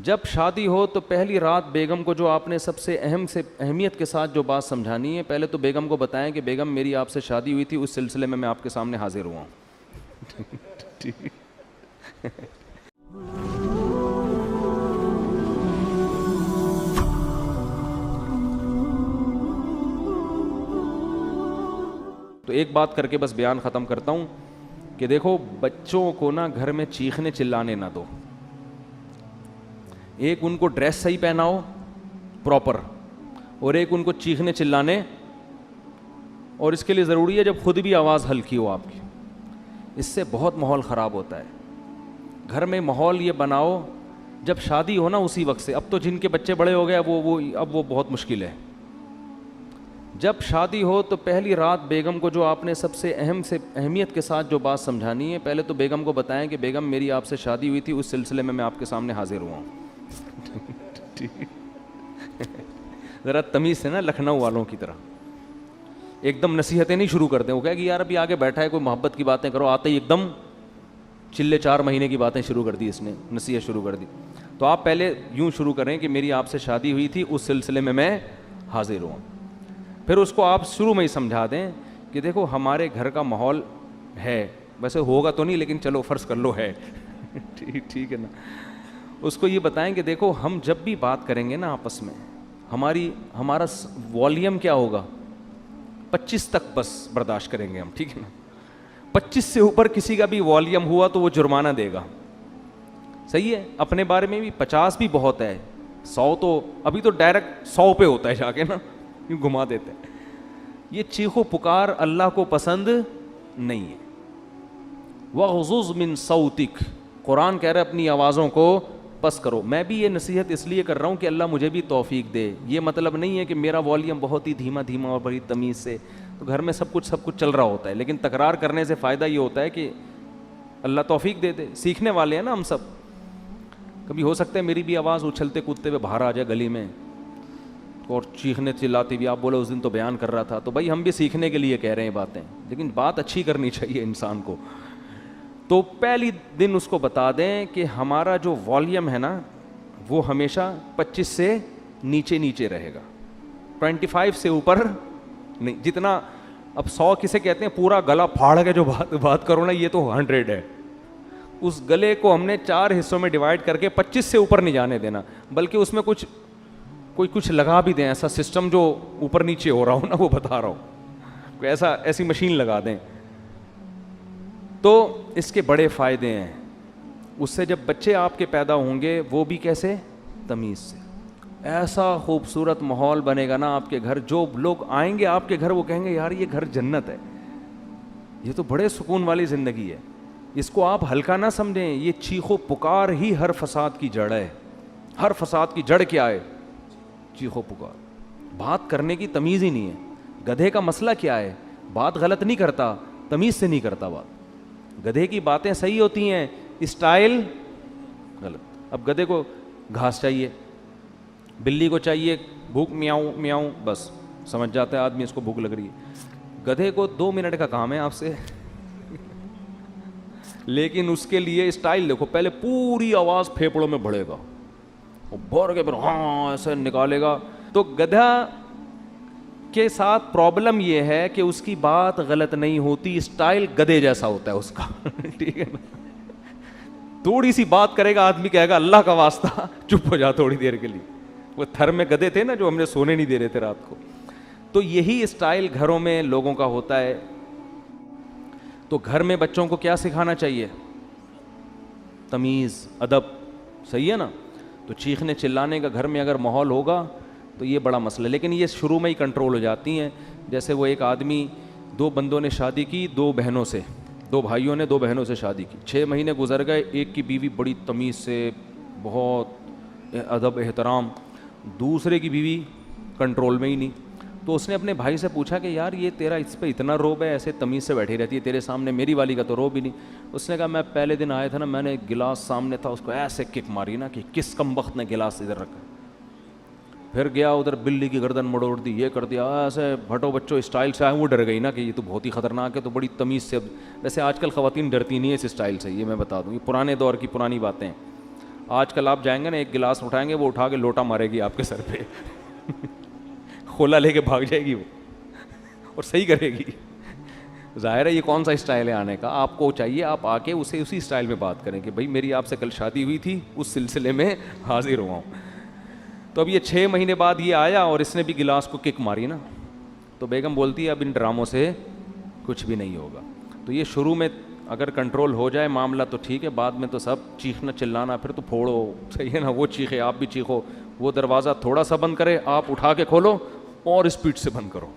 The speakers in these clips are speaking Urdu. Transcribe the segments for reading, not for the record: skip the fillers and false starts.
جب شادی ہو تو پہلی رات بیگم کو جو آپ نے سب سے اہمیت کے ساتھ جو بات سمجھانی ہے، پہلے تو بیگم کو بتائیں کہ بیگم میری آپ سے شادی ہوئی تھی، اس سلسلے میں آپ کے سامنے حاضر ہوا ہوں. تو ایک بات کر کے بس بیان ختم کرتا ہوں کہ دیکھو بچوں کو نا گھر میں چیخنے چلانے نہ دو. ایک ان کو ڈریس صحیح پہناؤ پراپر، اور ایک ان کو چیخنے چلانے، اور اس کے لیے ضروری ہے جب خود بھی آواز ہلکی ہو آپ کی. اس سے بہت ماحول خراب ہوتا ہے. گھر میں ماحول یہ بناؤ جب شادی ہو نا اسی وقت سے. اب تو جن کے بچے بڑے ہو گئے اب وہ بہت مشکل ہے. جب شادی ہو تو پہلی رات بیگم کو جو آپ نے سب سے اہمیت کے ساتھ جو بات سمجھانی ہے، پہلے تو بیگم کو بتائیں کہ بیگم میری آپ سے شادی ہوئی تھی، اس سلسلے میں آپ کے سامنے حاضر ہوا ہوں. ذرا تمیز سے نا، لکھنؤ والوں کی طرح ایک دم نصیحتیں نہیں شروع کرتے. وہ کہے کہ یار ابھی آگے بیٹھا ہے کوئی محبت کی باتیں کرو، آتے ہی ایک دم چلے 4 مہینے کی باتیں شروع کر دی، اس نے نصیحت شروع کر دی. تو آپ پہلے یوں شروع کریں کہ میری آپ سے شادی ہوئی تھی، اس سلسلے میں حاضر ہوں. پھر اس کو آپ شروع میں ہی سمجھا دیں کہ دیکھو ہمارے گھر کا ماحول ہے، ویسے ہوگا تو نہیں لیکن چلو فرض کر لو ہے. ٹھیک ہے نا. اس کو یہ بتائیں کہ دیکھو ہم جب بھی بات کریں گے نا آپس میں، ہمارا والیوم کیا ہوگا، 25 تک بس برداشت کریں گے ہم، ٹھیک ہے نا. 25 سے اوپر کسی کا بھی والیوم ہوا تو وہ جرمانہ دے گا. صحیح ہے. اپنے بارے میں بھی 50 بھی بہت ہے، 100 تو ابھی تو ڈائریکٹ 100 پہ ہوتا ہے جا کے نا، یوں گھما دیتے ہیں. یہ چیخو پکار اللہ کو پسند نہیں ہے. وَغْضُضْ مِن صَوْتِكَ، قرآن کہہ رہا ہے اپنی آوازوں کو پس کرو. میں بھی یہ نصیحت اس لیے کر رہا ہوں کہ اللہ مجھے بھی توفیق دے. یہ مطلب نہیں ہے کہ میرا والیوم بہت ہی دھیما اور بڑی تمیز سے، تو گھر میں سب کچھ چل رہا ہوتا ہے، لیکن تکرار کرنے سے فائدہ یہ ہوتا ہے کہ اللہ توفیق دے دے. سیکھنے والے ہیں نا ہم سب. کبھی ہو سکتا ہے میری بھی آواز اچھلتے کودتے ہوئے باہر آ جائے گلی میں اور چیخنے چلاتی بھی، آپ بولے اس دن تو بیان کر رہا تھا، تو بھائی ہم بھی سیکھنے کے لیے کہہ رہے ہیں باتیں، لیکن بات اچھی کرنی چاہیے انسان کو. تو پہلی دن اس کو بتا دیں کہ ہمارا جو والیوم ہے نا وہ ہمیشہ 25 سے نیچے رہے گا، 25 سے اوپر نہیں. جتنا اب 100 کسے کہتے ہیں پورا گلا پھاڑ کے جو بات کرو نا، یہ تو 100 ہے. اس گلے کو ہم نے 4 حصوں میں ڈیوائڈ کر کے 25 سے اوپر نہیں جانے دینا، بلکہ اس میں کچھ لگا بھی دیں، ایسا سسٹم جو اوپر نیچے ہو رہا ہو نا، وہ بتا رہا ہوں، کوئی ایسی مشین لگا دیں. تو اس کے بڑے فائدے ہیں. اس سے جب بچے آپ کے پیدا ہوں گے وہ بھی کیسے، تمیز سے. ایسا خوبصورت ماحول بنے گا نا آپ کے گھر، جو لوگ آئیں گے آپ کے گھر وہ کہیں گے یار یہ گھر جنت ہے، یہ تو بڑے سکون والی زندگی ہے. اس کو آپ ہلکا نہ سمجھیں. یہ چیخو پکار ہی ہر فساد کی جڑ ہے. ہر فساد کی جڑ کیا ہے، چیخو پکار. بات کرنے کی تمیز ہی نہیں ہے. گدھے کا مسئلہ کیا ہے، بات غلط نہیں کرتا، تمیز سے نہیں کرتا بات. گدھے کی باتیں صحیح ہوتی ہیں، اسٹائل غلط. اب گدھے کو گھاس چاہیے، بلی کو چاہیے بھوک میاؤں میاؤں، بس سمجھ جاتا ہے آدمی اس کو بھوک لگ رہی ہے. گدھے کو 2 منٹ کا کام ہے آپ سے، لیکن اس کے لیے اسٹائل دیکھو. پہلے پوری آواز پھیپڑوں میں بڑھے گا، بھر کے پھر ہاں ایسے نکالے گا. تو گدھا کے ساتھ پرابلم یہ ہے کہ اس کی بات غلط نہیں ہوتی، اسٹائل گدھے جیسا ہوتا ہے اس کا. ٹھیک ہے نا. تھوڑی سی بات کرے گا آدمی کہے گا اللہ کا واسطہ چپ ہو جا تھوڑی دیر کے لیے. وہ تھر میں گدھے تھے نا جو ہم نے سونے نہیں دے رہے تھے رات کو. تو یہی اسٹائل گھروں میں لوگوں کا ہوتا ہے. تو گھر میں بچوں کو کیا سکھانا چاہیے، تمیز، ادب. صحیح ہے نا. تو چیخنے چلانے کا گھر میں اگر ماحول ہوگا تو یہ بڑا مسئلہ ہے، لیکن یہ شروع میں ہی کنٹرول ہو جاتی ہیں. جیسے وہ ایک آدمی، 2 بندوں نے شادی کی، 2 بہنوں سے، 2 بھائیوں نے 2 بہنوں سے شادی کی. 6 مہینے گزر گئے. ایک کی بیوی بڑی تمیز سے، بہت ادب احترام، دوسرے کی بیوی کنٹرول میں ہی نہیں. تو اس نے اپنے بھائی سے پوچھا کہ یار یہ تیرا اس پہ اتنا روب ہے، ایسے تمیز سے بیٹھی رہتی ہے تیرے سامنے، میری والی کا تو روب ہی نہیں. اس نے کہا میں پہلے دن آیا تھا نا، میں نے گلاس سامنے تھا اس کو ایسے کک ماری نا کہ کس کمبخت نے گلاس ادھر رکھا. پھر گیا ادھر بلی کی گردن مڑوڑ دی، یہ کر دیا، ایسے بھٹو بچوں اسٹائل سے آئے. وہ ڈر گئی نا کہ یہ تو بہت ہی خطرناک ہے، تو بڑی تمیز سے. ویسے آج کل خواتین ڈرتی نہیں ہے اس اسٹائل سے، یہ میں بتا دوں، یہ پرانے دور کی پرانی باتیں. آج کل آپ جائیں گے نا، ایک گلاس اٹھائیں گے وہ اٹھا کے لوٹا مارے گی آپ کے سر پہ کھولا لے کے بھاگ جائے گی وہ اور صحیح کرے گی. ظاہر ہے یہ کون سا اسٹائل ہے آنے کا. آپ کو چاہیے آپ آ کے اسے اسی اسٹائل میں بات کریں کہ بھائی میری آپ سے کل شادی ہوئی تھی، اس سلسلے میں حاضر ہوا ہوں. تو اب یہ 6 مہینے بعد یہ آیا اور اس نے بھی گلاس کو کک ماری نا. تو بیگم بولتی ہے اب ان ڈراموں سے کچھ بھی نہیں ہوگا. تو یہ شروع میں اگر کنٹرول ہو جائے معاملہ تو ٹھیک ہے، بعد میں تو سب چیخنا چلانا، پھر تو پھوڑو، صحیح ہے نا، وہ چیخے آپ بھی چیخو، وہ دروازہ تھوڑا سا بند کرے آپ اٹھا کے کھولو اور اسپیڈ سے بند کرو.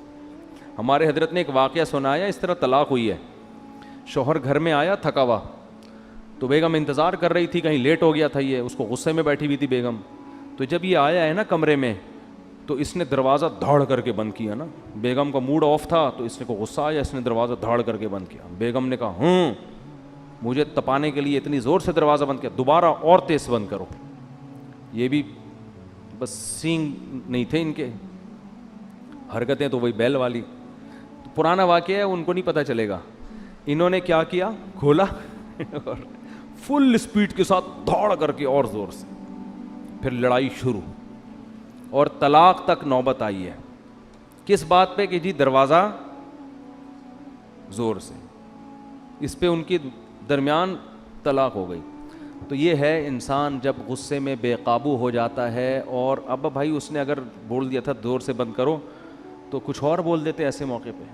ہمارے حضرت نے ایک واقعہ سنایا، اس طرح طلاق ہوئی ہے. شوہر گھر میں آیا تھکا ہوا، تو بیگم انتظار کر رہی تھی، کہیں لیٹ ہو گیا تھا یہ، اس کو غصے میں بیٹھی ہوئی تھی بیگم. تو جب یہ آیا ہے نا کمرے میں تو اس نے دروازہ دھاڑ کر کے بند کیا نا. بیگم کا موڈ آف تھا تو اس کو غصہ آیا، اس نے دروازہ دھاڑ کر کے بند کیا. بیگم نے کہا مجھے تپانے کے لیے اتنی زور سے دروازہ بند کیا، دوبارہ اور تیز بند کرو. یہ بھی بس سینگ نہیں تھے ان کے، حرکتیں تو وہی بیل والی. پرانا واقعہ ہے، ان کو نہیں پتہ چلے گا. انہوں نے کیا کیا، کھولا اور فل اسپیڈ کے ساتھ دھاڑ کر کے اور زور سے، پھر لڑائی شروع اور طلاق تک نوبت آئی ہے. کس بات پہ کہ جی دروازہ زور سے، اس پہ ان کے درمیان طلاق ہو گئی. تو یہ ہے انسان جب غصے میں بے قابو ہو جاتا ہے. اور اب بھائی اس نے اگر بول دیا تھا زور سے بند کرو تو کچھ اور بول دیتے ایسے موقع پہ.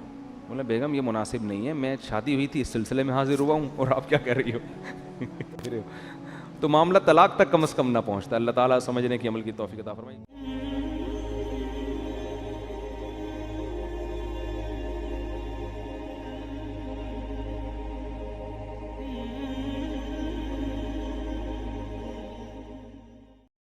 بولے بیگم یہ مناسب نہیں ہے، میں شادی ہوئی تھی اس سلسلے میں حاضر ہوا ہوں اور آپ کیا کر رہی ہو تو معاملہ طلاق تک کم از کم نہ پہنچتا. اللہ تعالیٰ سمجھنے کی عمل کی توفیق عطا فرمائے.